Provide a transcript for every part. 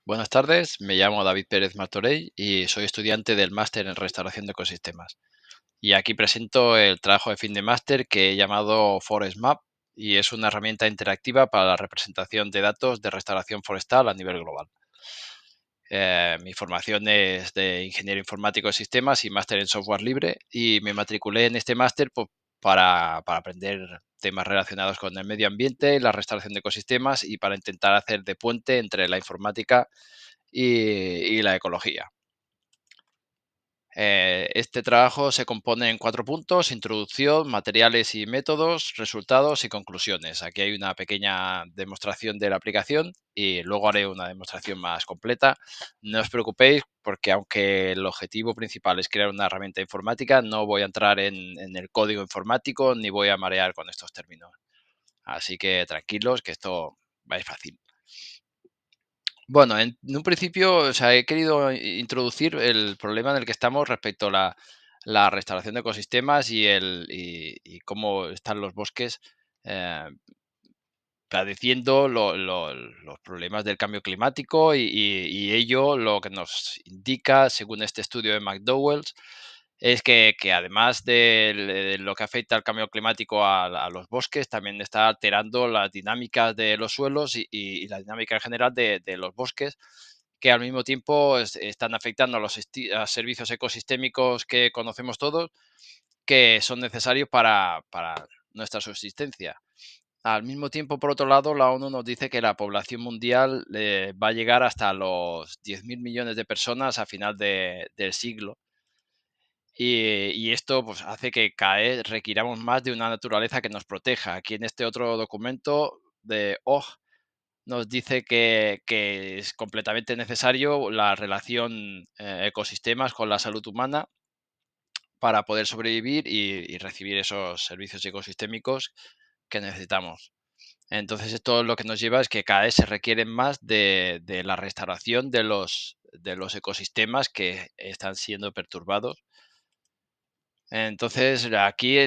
Buenas tardes, me llamo David Pérez Martorell y soy estudiante del máster en restauración de ecosistemas. Y aquí presento el trabajo de fin de máster que he llamado Forest Map y es una herramienta interactiva para la representación de datos de restauración forestal a nivel global. Mi formación es de ingeniero informático de sistemas y máster en software libre y me matriculé en este máster para aprender temas relacionados con el medio ambiente, la restauración de ecosistemas y para intentar hacer de puente entre la informática y la ecología. Este trabajo se compone en 4 puntos: introducción, materiales y métodos, resultados y conclusiones. Aquí hay una pequeña demostración de la aplicación y luego haré una demostración más completa. No os preocupéis porque aunque el objetivo principal es crear una herramienta informática, no voy a entrar en el código informático ni voy a marear con estos términos. Así que tranquilos, que esto va a ir fácil. Bueno, en un principio, o sea, he querido introducir el problema en el que estamos respecto a la restauración de ecosistemas y cómo están los bosques eh, padeciendo los problemas del cambio climático y ello lo que nos indica, según este estudio de McDowell, es que además de lo que afecta al cambio climático a los bosques, también está alterando las dinámicas de los suelos y la dinámica en general de los bosques, que al mismo tiempo están afectando a servicios ecosistémicos que conocemos todos, que son necesarios para nuestra subsistencia. Al mismo tiempo, por otro lado, la ONU nos dice que la población mundial va a llegar hasta los 10.000 millones de personas a final del siglo. Y esto pues, hace que CAE requiramos más de una naturaleza que nos proteja. Aquí en este otro documento de OG nos dice que es completamente necesario la relación ecosistemas con la salud humana para poder sobrevivir y recibir esos servicios ecosistémicos que necesitamos. Entonces, esto lo que nos lleva es que cada vez se requieren más de la restauración de los ecosistemas que están siendo perturbados. Entonces, aquí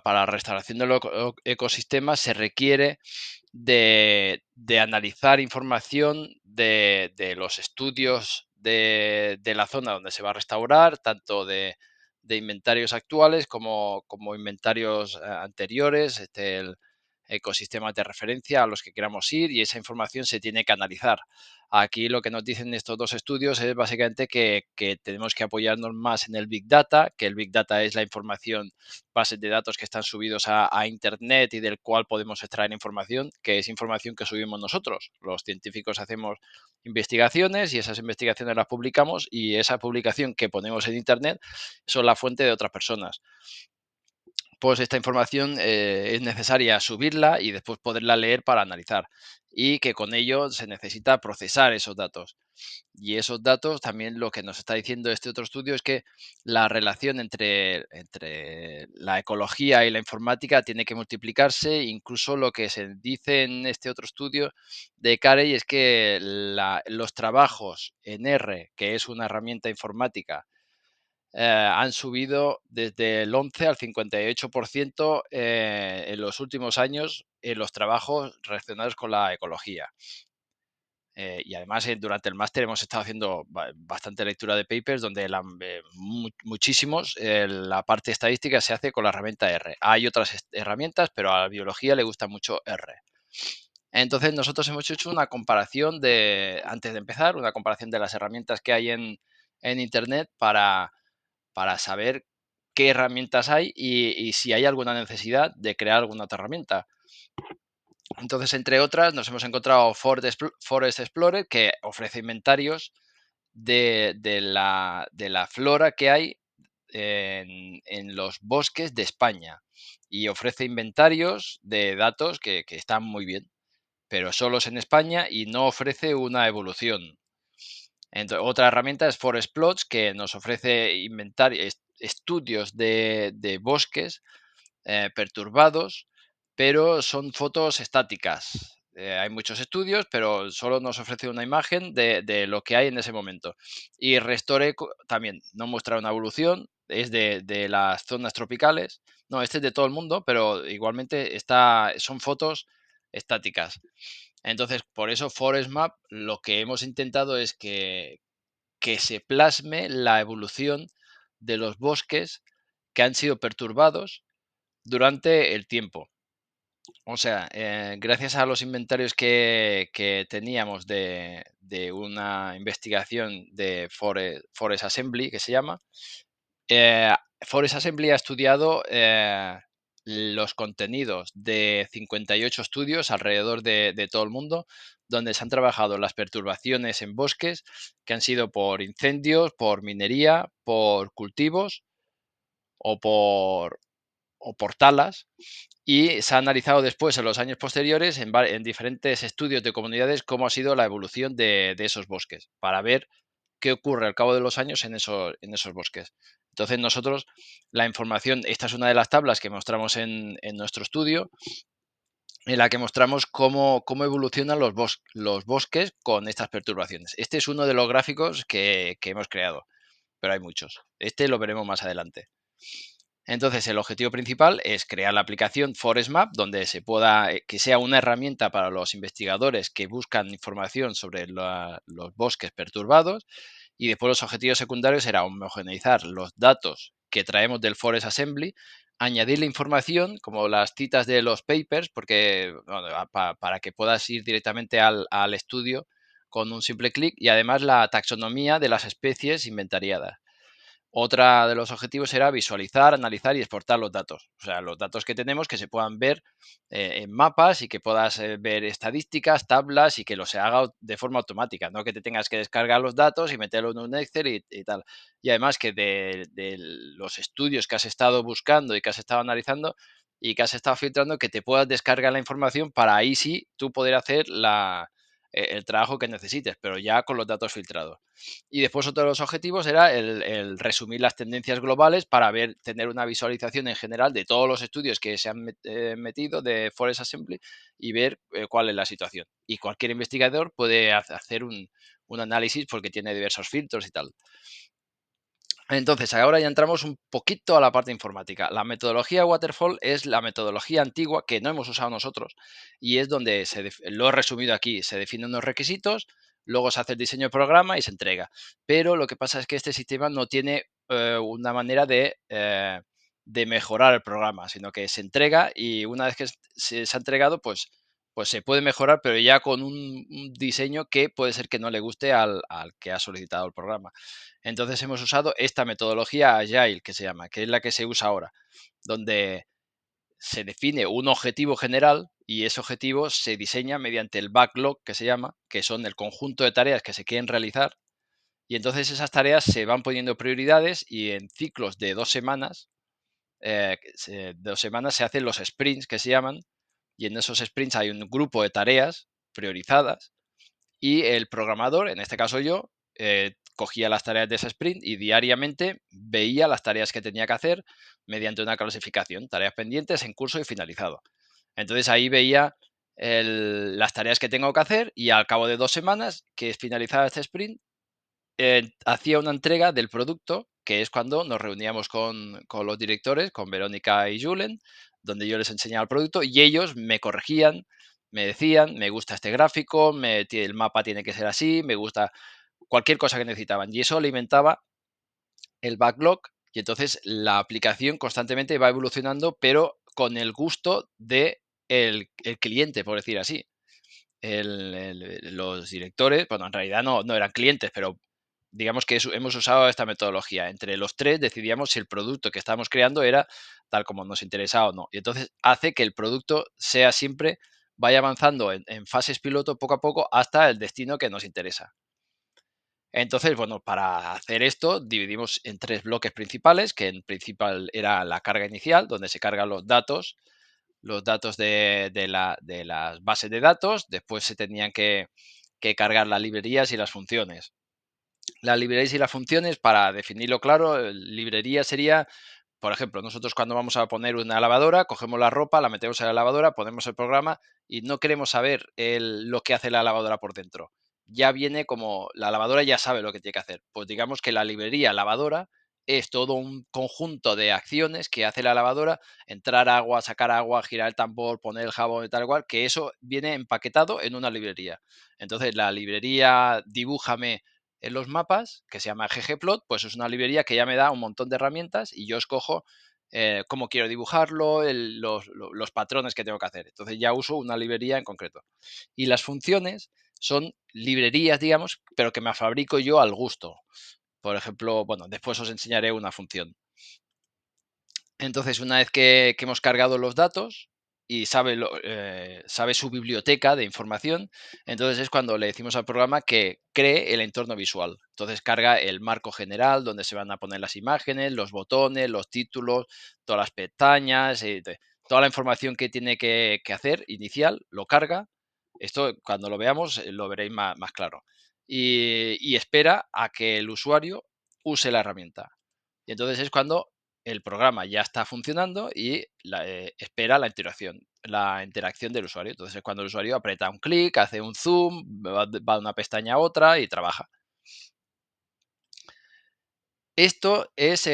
para la restauración de los ecosistemas se requiere de analizar información de los estudios de la zona donde se va a restaurar, tanto de inventarios actuales como inventarios anteriores, ecosistemas de referencia a los que queramos ir, y esa información se tiene que analizar. Aquí lo que nos dicen estos dos estudios es básicamente que tenemos que apoyarnos más en el Big Data, que el Big Data es la información, bases de datos que están subidos a Internet y del cual podemos extraer información, que es información que subimos nosotros. Los científicos hacemos investigaciones y esas investigaciones las publicamos, y esa publicación que ponemos en Internet son la fuente de otras personas. Pues esta información es necesaria subirla y después poderla leer para analizar, y que con ello se necesita procesar esos datos. Y esos datos también, lo que nos está diciendo este otro estudio es que la relación entre la ecología y la informática tiene que multiplicarse. Incluso lo que se dice en este otro estudio de Carey es que los trabajos en R, que es una herramienta informática, han subido desde el 11 al 58% en los últimos años en los trabajos relacionados con la ecología. Y además, durante el máster hemos estado haciendo bastante lectura de papers donde muchísimos, la parte estadística se hace con la herramienta R. Hay otras herramientas, pero a la biología le gusta mucho R. Entonces, nosotros hemos hecho una comparación antes de empezar, una comparación de las herramientas que hay en Internet para saber qué herramientas hay y si hay alguna necesidad de crear alguna otra herramienta. Entonces, entre otras, nos hemos encontrado Forest Explorer, que ofrece inventarios de la flora que hay en los bosques de España, y ofrece inventarios de datos que están muy bien, pero solos en España, y no ofrece una evolución. Otra herramienta es Forest Plots, que nos ofrece estudios de bosques perturbados, pero son fotos estáticas. Hay muchos estudios, pero solo nos ofrece una imagen de lo que hay en ese momento. Y Restore también no muestra una evolución, es de las zonas tropicales. No, este es de todo el mundo, pero igualmente son fotos estáticas. Entonces, por eso ForestMap lo que hemos intentado es que se plasme la evolución de los bosques que han sido perturbados durante el tiempo. O sea, gracias a los inventarios que teníamos de una investigación de Forest Assembly, que se llama, eh, Forest Assembly ha estudiado los contenidos de 58 estudios alrededor de todo el mundo, donde se han trabajado las perturbaciones en bosques que han sido por incendios, por minería, por cultivos o por talas, y se ha analizado después, en los años posteriores, en diferentes estudios de comunidades, cómo ha sido la evolución de esos bosques, para ver qué ocurre al cabo de los años en esos bosques. Entonces nosotros, la información, esta es una de las tablas que mostramos en nuestro estudio, en la que mostramos cómo evolucionan los bosques con estas perturbaciones. Este es uno de los gráficos que hemos creado, pero hay muchos. Este lo veremos más adelante. Entonces, el objetivo principal es crear la aplicación ForestMap, donde se pueda, que sea una herramienta para los investigadores que buscan información sobre los bosques perturbados. Y después los objetivos secundarios era homogeneizar los datos que traemos del Forest Assembly, añadirle información como las citas de los papers, porque bueno, para que puedas ir directamente al estudio con un simple clic, y además la taxonomía de las especies inventariadas. Otra de los objetivos era visualizar, analizar y exportar los datos. O sea, los datos que tenemos que se puedan ver en mapas y que puedas ver estadísticas, tablas y que lo se haga de forma automática, no que te tengas que descargar los datos y meterlo en un Excel y tal. Y además que de los estudios que has estado buscando y que has estado analizando y que has estado filtrando, que te puedas descargar la información para ahí sí tú poder hacer el trabajo que necesites, pero ya con los datos filtrados. Y después otro de los objetivos era el resumir las tendencias globales para tener una visualización en general de todos los estudios que se han metido de Forest Assembly y ver cuál es la situación. Y cualquier investigador puede hacer un análisis porque tiene diversos filtros y tal. Entonces, ahora ya entramos un poquito a la parte informática. La metodología Waterfall es la metodología antigua que no hemos usado nosotros y es donde lo he resumido aquí. Se definen unos requisitos, luego se hace el diseño del programa y se entrega. Pero lo que pasa es que este sistema no tiene una manera de mejorar el programa, sino que se entrega y una vez que se ha entregado, pues se puede mejorar, pero ya con un diseño que puede ser que no le guste al que ha solicitado el programa. Entonces hemos usado esta metodología Agile, que se llama, que es la que se usa ahora, donde se define un objetivo general y ese objetivo se diseña mediante el backlog, que se llama, que son el conjunto de tareas que se quieren realizar. Y entonces esas tareas se van poniendo prioridades y en ciclos de 2 semanas, 2 semanas se hacen los sprints, que se llaman, y en esos sprints hay un grupo de tareas priorizadas y el programador, en este caso yo, cogía las tareas de ese sprint y diariamente veía las tareas que tenía que hacer mediante una clasificación, tareas pendientes, en curso y finalizado. Entonces ahí veía las tareas que tengo que hacer y al cabo de 2 semanas, que finalizaba este sprint, hacía una entrega del producto, que es cuando nos reuníamos con los directores, con Verónica y Julen, donde yo les enseñaba el producto y ellos me corregían, me decían, me gusta este gráfico, el mapa tiene que ser así, me gusta cualquier cosa que necesitaban. Y eso alimentaba el backlog y entonces la aplicación constantemente va evolucionando, pero con el gusto de el cliente, por decir así. Los directores, bueno, en realidad no eran clientes, pero digamos que hemos usado esta metodología. Entre los tres decidíamos si el producto que estábamos creando era tal como nos interesaba o no. Y entonces hace que el producto sea siempre, vaya avanzando en fases piloto poco a poco hasta el destino que nos interesa. Entonces, bueno, para hacer esto dividimos en 3 bloques principales, que en principal era la carga inicial, donde se cargan los datos de las bases de datos. Después se tenían que cargar las librerías y las funciones. Las librerías y las funciones, para definirlo claro, librería sería, por ejemplo, nosotros cuando vamos a poner una lavadora, cogemos la ropa, la metemos en la lavadora, ponemos el programa y no queremos saber lo que hace la lavadora por dentro. Ya viene como la lavadora ya sabe lo que tiene que hacer. Pues digamos que la librería lavadora es todo un conjunto de acciones que hace la lavadora: entrar agua, sacar agua, girar el tambor, poner el jabón y tal cual, que eso viene empaquetado en una librería. Entonces, la librería Dibújame en los mapas, que se llama ggplot, pues es una librería que ya me da un montón de herramientas y yo escojo cómo quiero dibujarlo, los patrones que tengo que hacer. Entonces ya uso una librería en concreto. Y las funciones son librerías, digamos, pero que me fabrico yo al gusto. Por ejemplo, bueno, después os enseñaré una función. Entonces, una vez que hemos cargado los datos y sabe su biblioteca de información, entonces es cuando le decimos al programa que cree el entorno visual. Entonces carga el marco general donde se van a poner las imágenes, los botones, los títulos, todas las pestañas, toda la información que tiene que hacer inicial, lo carga. Esto cuando lo veamos lo veréis más claro. Y espera a que el usuario use la herramienta. Y entonces es cuando el programa ya está funcionando y espera la interacción del usuario. Entonces es cuando el usuario aprieta un clic, hace un zoom, va de una pestaña a otra y trabaja. Esto es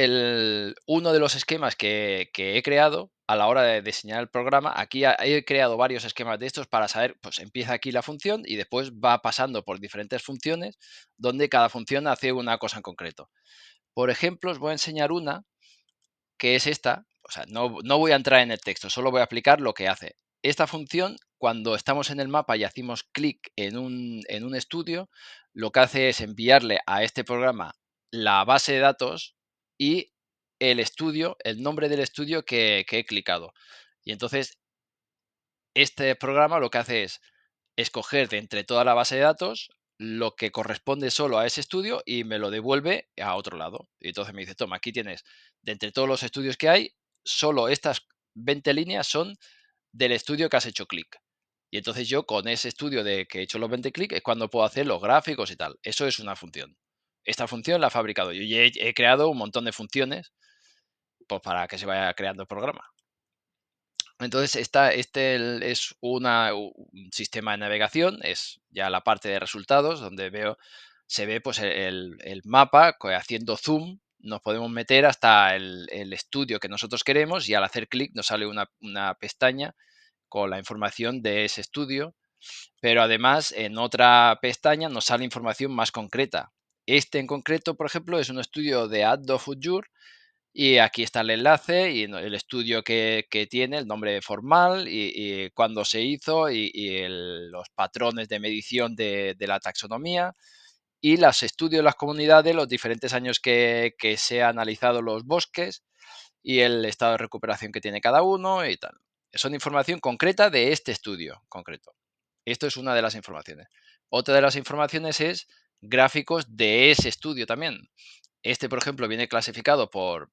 uno de los esquemas que he creado a la hora de diseñar el programa. Aquí he creado varios esquemas de estos para saber, pues empieza aquí la función y después va pasando por diferentes funciones donde cada función hace una cosa en concreto. Por ejemplo, os voy a enseñar una que es esta. O sea, no voy a entrar en el texto, solo voy a explicar lo que hace. Esta función, cuando estamos en el mapa y hacemos clic en un estudio, lo que hace es enviarle a este programa la base de datos y el estudio, el nombre del estudio que he clicado. Y entonces este programa lo que hace es escoger de entre toda la base de datos lo que corresponde solo a ese estudio y me lo devuelve a otro lado. Y entonces me dice, toma, aquí tienes, de entre todos los estudios que hay, solo estas 20 líneas son del estudio que has hecho clic. Y entonces yo con ese estudio de que he hecho los 20 clics es cuando puedo hacer los gráficos y tal. Eso es una función. Esta función la he fabricado yo y he creado un montón de funciones pues, para que se vaya creando el programa. Entonces, es un sistema de navegación, es ya la parte de resultados, donde se ve pues, el mapa haciendo zoom, nos podemos meter hasta el estudio que nosotros queremos y al hacer clic nos sale una pestaña con la información de ese estudio, pero además en otra pestaña nos sale información más concreta. Este en concreto, por ejemplo, es un estudio de Addo Fujur y aquí está el enlace y el estudio que tiene, el nombre formal y cuándo se hizo y los patrones de medición de la taxonomía y los estudios de las comunidades, los diferentes años que se han analizado los bosques y el estado de recuperación que tiene cada uno y tal. Son información concreta de este estudio concreto. Esto es una de las informaciones. Otra de las informaciones es gráficos de ese estudio también. Este, por ejemplo, viene clasificado por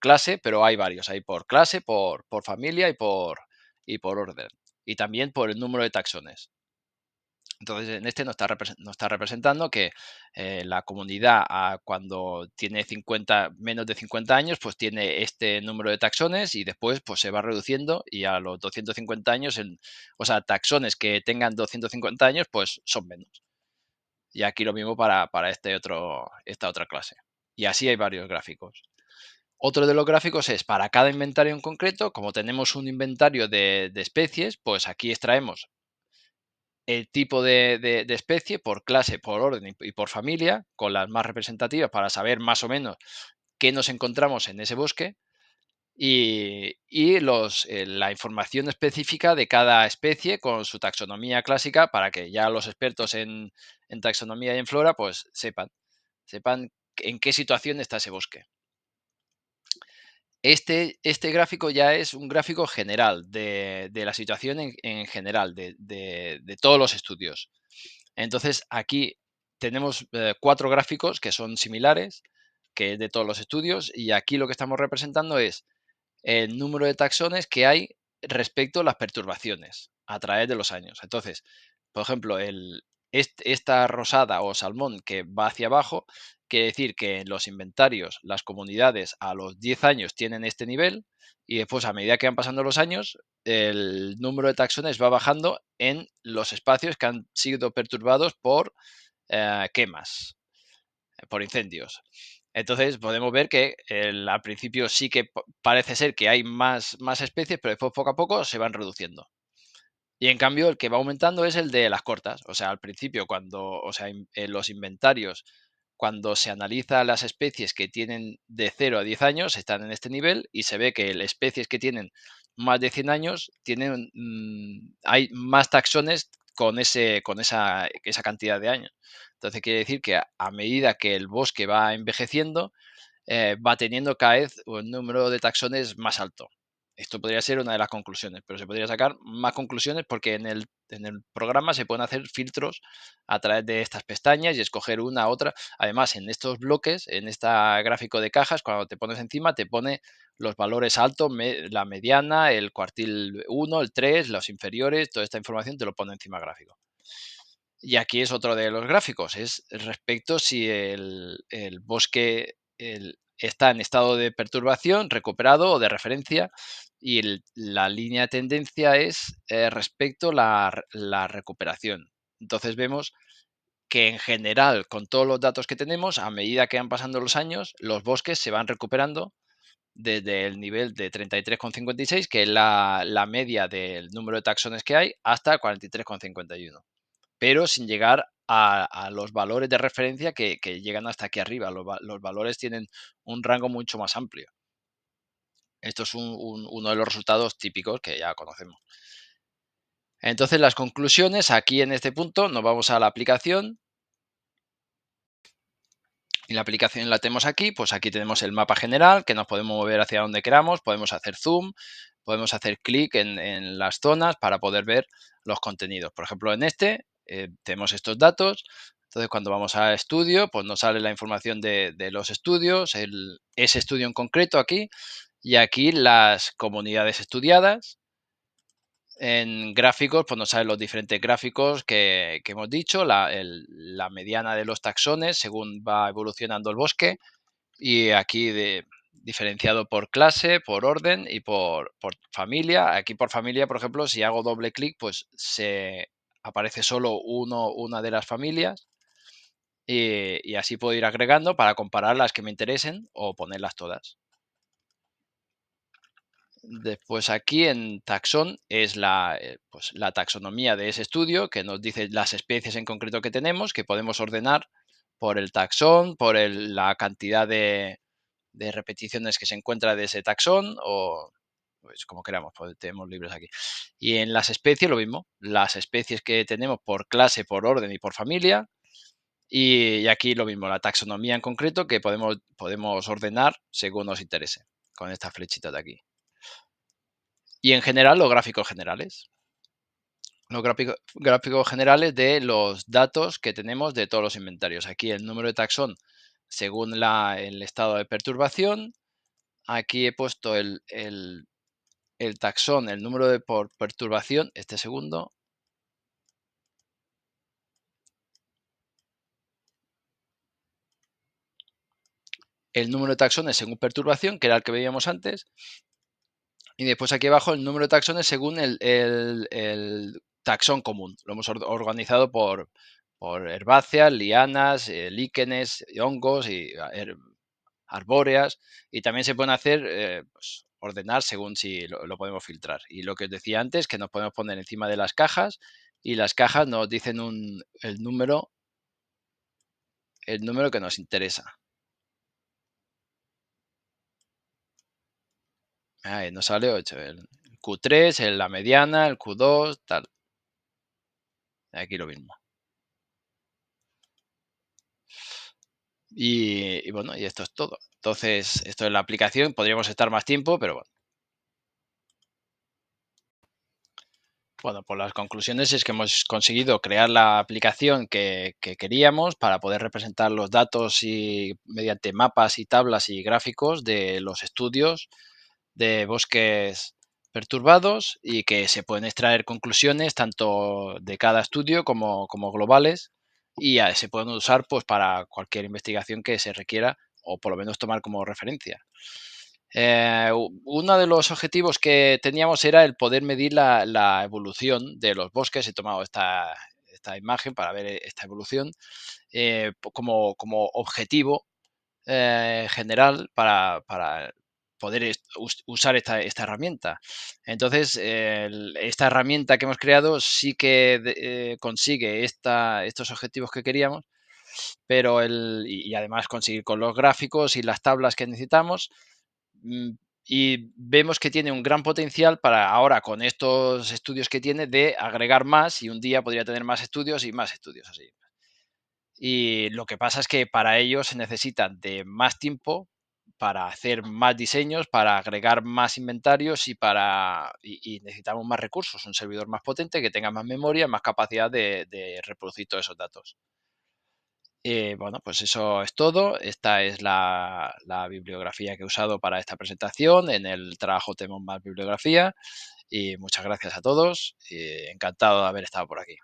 clase, pero hay varios. Hay por clase, por familia y por orden. Y también por el número de taxones. Entonces, en este nos está representando que la comunidad, cuando tiene menos de 50 años, pues tiene este número de taxones y después pues, se va reduciendo y a los 250 años, o sea, taxones que tengan 250 años, pues son menos. Y aquí lo mismo para esta otra clase. Y así hay varios gráficos. Otro de los gráficos es para cada inventario en concreto, como tenemos un inventario de especies, pues aquí extraemos el tipo de especie por clase, por orden y por familia, con las más representativas para saber más o menos qué nos encontramos en ese bosque y la información específica de cada especie con su taxonomía clásica para que ya los expertos en taxonomía y en flora pues sepan en qué situación está ese bosque. Este gráfico ya es un gráfico general de la situación en general, de todos los estudios. Entonces, aquí tenemos 4 gráficos que son similares, que es de todos los estudios, y aquí lo que estamos representando es el número de taxones que hay respecto a las perturbaciones a través de los años. Entonces, por ejemplo, esta rosada o salmón que va hacia abajo, quiere decir que en los inventarios las comunidades a los 10 años tienen este nivel y después a medida que van pasando los años, el número de taxones va bajando en los espacios que han sido perturbados por quemas, por incendios. Entonces podemos ver que al principio sí que parece ser que hay más especies, pero después poco a poco se van reduciendo. Y en cambio, el que va aumentando es el de las cortas. O sea, al principio, en los inventarios, cuando se analiza las especies que tienen de 0 a 10 años, están en este nivel y se ve que las especies que tienen más de 100 años hay más taxones con esa cantidad de años. Entonces quiere decir que a medida que el bosque va envejeciendo, va teniendo cada vez un número de taxones más alto. Esto podría ser una de las conclusiones, pero se podría sacar más conclusiones porque en el programa se pueden hacer filtros a través de estas pestañas y escoger una, otra. Además, en estos bloques, en este gráfico de cajas, cuando te pones encima, te pone los valores altos, la mediana, el cuartil 1, el 3, los inferiores, toda esta información te lo pone encima gráfico. Y aquí es otro de los gráficos, es respecto si el bosque está en estado de perturbación, recuperado o de referencia, y la línea de tendencia es respecto la recuperación. Entonces vemos que en general, con todos los datos que tenemos, a medida que van pasando los años, los bosques se van recuperando desde el nivel de 33,56, que es la media del número de taxones que hay, hasta 43,51, pero sin llegar a los valores de referencia que llegan hasta aquí arriba. Los valores tienen un rango mucho más amplio. Esto es uno de los resultados típicos que ya conocemos. Entonces, las conclusiones, aquí en este punto nos vamos a la aplicación. Y la aplicación la tenemos aquí, pues aquí tenemos el mapa general, que nos podemos mover hacia donde queramos, podemos hacer zoom, podemos hacer clic en las zonas para poder ver los contenidos. Por ejemplo, en tenemos estos datos, entonces cuando vamos a estudio, pues nos sale la información de los estudios, ese estudio en concreto aquí, y aquí las comunidades estudiadas. En gráficos, pues nos salen los diferentes gráficos que hemos dicho, la mediana de los taxones según va evolucionando el bosque, y aquí diferenciado por clase, por orden y por familia. Aquí por familia, por ejemplo, si hago doble clic, pues se aparece solo una de las familias, y así puedo ir agregando para comparar las que me interesen o ponerlas todas. Después aquí en taxón es pues la taxonomía de ese estudio, que nos dice las especies en concreto que tenemos, que podemos ordenar por el taxón, por la cantidad de repeticiones que se encuentra de ese taxón, o pues como queramos, pues tenemos libres aquí. Y en las especies lo mismo, las especies que tenemos por clase, por orden y por familia. Y aquí lo mismo, la taxonomía en concreto que podemos ordenar según nos interese, con estas flechitas de aquí. Y en general los gráficos generales. Los gráficos generales de los datos que tenemos de todos los inventarios. Aquí el número de taxón según el estado de perturbación. Aquí he puesto el taxón, el número por perturbación, este segundo. El número de taxones según perturbación, que era el que veíamos antes. Y después aquí abajo el número de taxones según el taxón común. Lo hemos organizado por herbáceas, lianas, líquenes, hongos y arbóreas. Y también se pueden hacer, pues, ordenar según si lo podemos filtrar. Y lo que os decía antes, que nos podemos poner encima de las cajas y las cajas nos dicen el número que nos interesa. Ahí nos sale 8, el Q3, la mediana, el Q2, tal. Aquí lo mismo. Y bueno, y esto es todo. Entonces, esto es la aplicación. Podríamos estar más tiempo, pero bueno. Bueno, pues las conclusiones es que hemos conseguido crear la aplicación que queríamos para poder representar los datos y mediante mapas y tablas y gráficos de los estudios de bosques perturbados, y que se pueden extraer conclusiones tanto de cada estudio como globales, y se pueden usar pues para cualquier investigación que se requiera, o por lo menos tomar como referencia. Uno de los objetivos que teníamos era el poder medir la evolución de los bosques. He tomado esta imagen para ver esta evolución como objetivo, general para poder usar esta herramienta. Entonces, esta herramienta que hemos creado sí que consigue estos objetivos que queríamos, pero y además conseguir con los gráficos y las tablas que necesitamos. mm, Y vemos que tiene un gran potencial para ahora, con estos estudios que tiene, de agregar más y un día podría tener más estudios y más estudios así. Y lo que pasa es que para ello se necesitan de más tiempo para hacer más diseños, para agregar más inventarios y necesitamos más recursos, un servidor más potente que tenga más memoria, más capacidad de reproducir todos esos datos. Bueno, pues eso es todo. Esta es la bibliografía que he usado para esta presentación. En el trabajo tenemos más bibliografía y muchas gracias a todos. Encantado de haber estado por aquí.